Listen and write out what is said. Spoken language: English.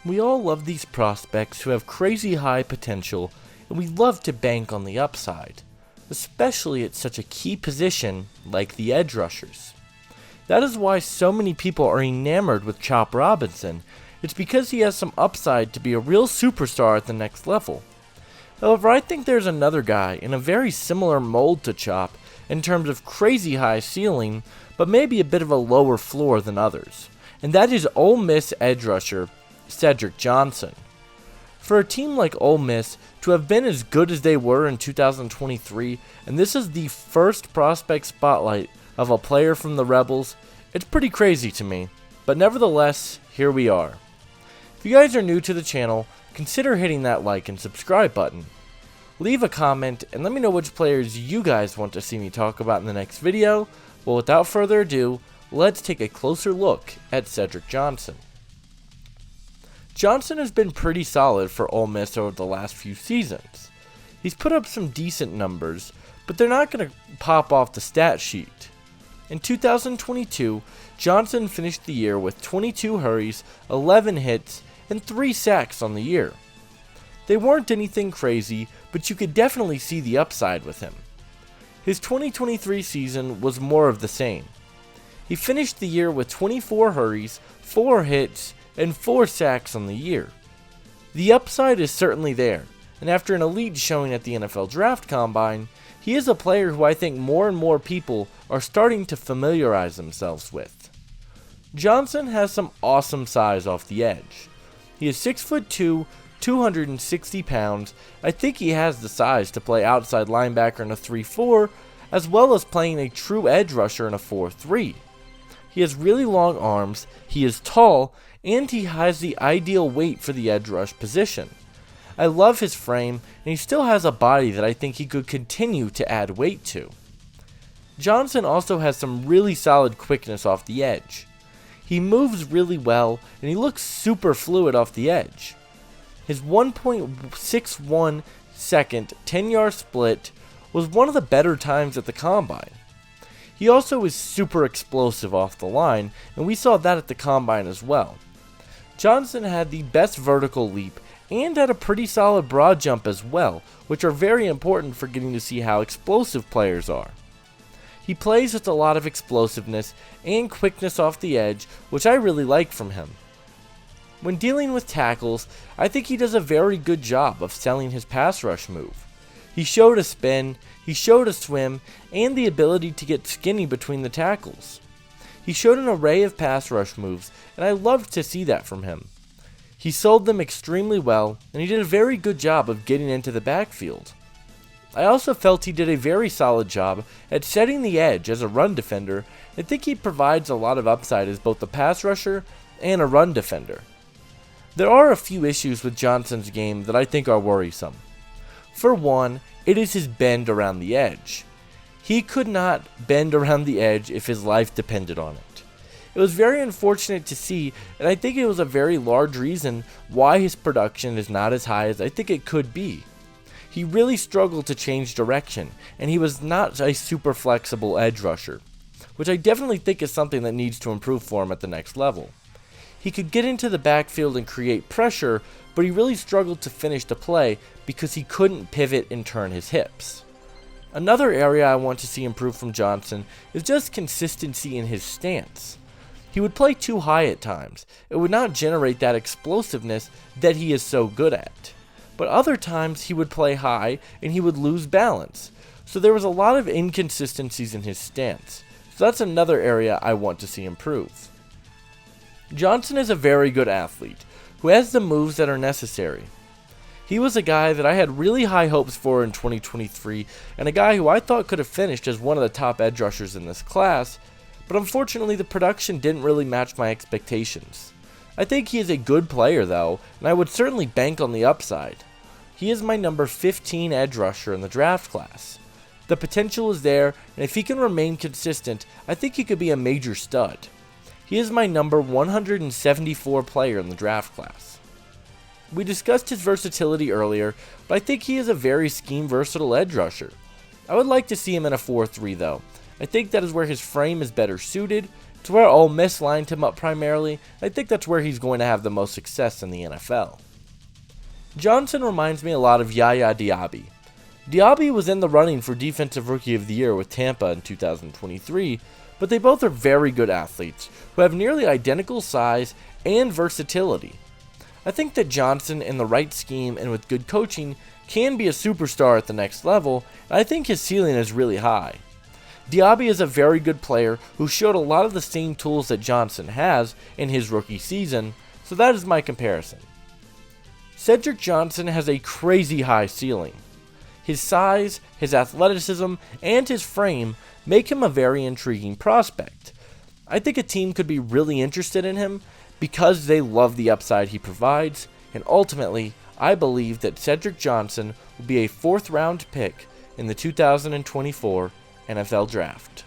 We all love these prospects who have crazy high potential, and we love to bank on the upside, especially at such a key position like the edge rushers. That is why so many people are enamored with Chop Robinson. It's because he has some upside to be a real superstar at the next level. However, I think there's another guy in a very similar mold to Chop in terms of crazy high ceiling, but maybe a bit of a lower floor than others, and that is Ole Miss edge rusher Cedric Johnson. For a team like Ole Miss to have been as good as they were in 2023, and this is the first prospect spotlight of a player from the Rebels, it's pretty crazy to me, but nevertheless, here we are. If you guys are new to the channel, consider hitting that like and subscribe button. Leave a comment and let me know which players you guys want to see me talk about in the next video. Well, without further ado, let's take a closer look at Cedric Johnson. Johnson has been pretty solid for Ole Miss over the last few seasons. He's put up some decent numbers, but they're not going to pop off the stat sheet. In 2022, Johnson finished the year with 22 hurries, 11 hits, and 3 sacks on the year. They weren't anything crazy, but you could definitely see the upside with him. His 2023 season was more of the same. He finished the year with 24 hurries, 4 hits, and 4 sacks on the year. The upside is certainly there, and after an elite showing at the NFL Draft Combine, he is a player who I think more and more people are starting to familiarize themselves with. Johnson has some awesome size off the edge. He is 6'2", 260 pounds. I think he has the size to play outside linebacker in a 3-4, as well as playing a true edge rusher in a 4-3. He has really long arms, he is tall, and he has the ideal weight for the edge rush position. I love his frame, and he still has a body that I think he could continue to add weight to. Johnson also has some really solid quickness off the edge. He moves really well, and he looks super fluid off the edge. His 1.61 second 10-yard split was one of the better times at the Combine. He also is super explosive off the line, and we saw that at the Combine as well. Johnson had the best vertical leap and had a pretty solid broad jump as well, which are very important for getting to see how explosive players are. He plays with a lot of explosiveness and quickness off the edge, which I really like from him. When dealing with tackles, I think he does a very good job of selling his pass rush move. He showed a spin, he showed a swim, and the ability to get skinny between the tackles. He showed an array of pass rush moves, and I loved to see that from him. He sold them extremely well, and he did a very good job of getting into the backfield. I also felt he did a very solid job at setting the edge as a run defender. I think he provides a lot of upside as both a pass rusher and a run defender. There are a few issues with Johnson's game that I think are worrisome. For one, it is his bend around the edge. He could not bend around the edge if his life depended on it. It was very unfortunate to see, and I think it was a very large reason why his production is not as high as I think it could be. He really struggled to change direction, and he was not a super flexible edge rusher, which I definitely think is something that needs to improve for him at the next level. He could get into the backfield and create pressure, but he really struggled to finish the play because he couldn't pivot and turn his hips. Another area I want to see improve from Johnson is just consistency in his stance. He would play too high at times. It would not generate that explosiveness that he is so good at. But other times he would play high and he would lose balance. So there was a lot of inconsistencies in his stance. So that's another area I want to see improve. Johnson is a very good athlete who has the moves that are necessary. He was a guy that I had really high hopes for in 2023 and a guy who I thought could have finished as one of the top edge rushers in this class, but unfortunately the production didn't really match my expectations. I think he is a good player though, and I would certainly bank on the upside. He is my number 15 edge rusher in the draft class. The potential is there, and if he can remain consistent, I think he could be a major stud. He is my number 174 player in the draft class. We discussed his versatility earlier, but I think he is a very scheme-versatile edge rusher. I would like to see him in a 4-3 though. I think that is where his frame is better suited, It's where Ole Miss lined him up primarily. I think that's where he's going to have the most success in the NFL. Johnson reminds me a lot of Yaya Diaby. Diaby was in the running for Defensive Rookie of the Year with Tampa in 2023, but they both are very good athletes who have nearly identical size and versatility. I think that Johnson, in the right scheme and with good coaching, can be a superstar at the next level, and I think his ceiling is really high. Diaby is a very good player who showed a lot of the same tools that Johnson has in his rookie season, so that is my comparison. Cedric Johnson has a crazy high ceiling. His size, his athleticism, and his frame make him a very intriguing prospect. I think a team could be really interested in him because they love the upside he provides, and ultimately, I believe that Cedric Johnson will be a 4th round pick in the 2024 NFL Draft.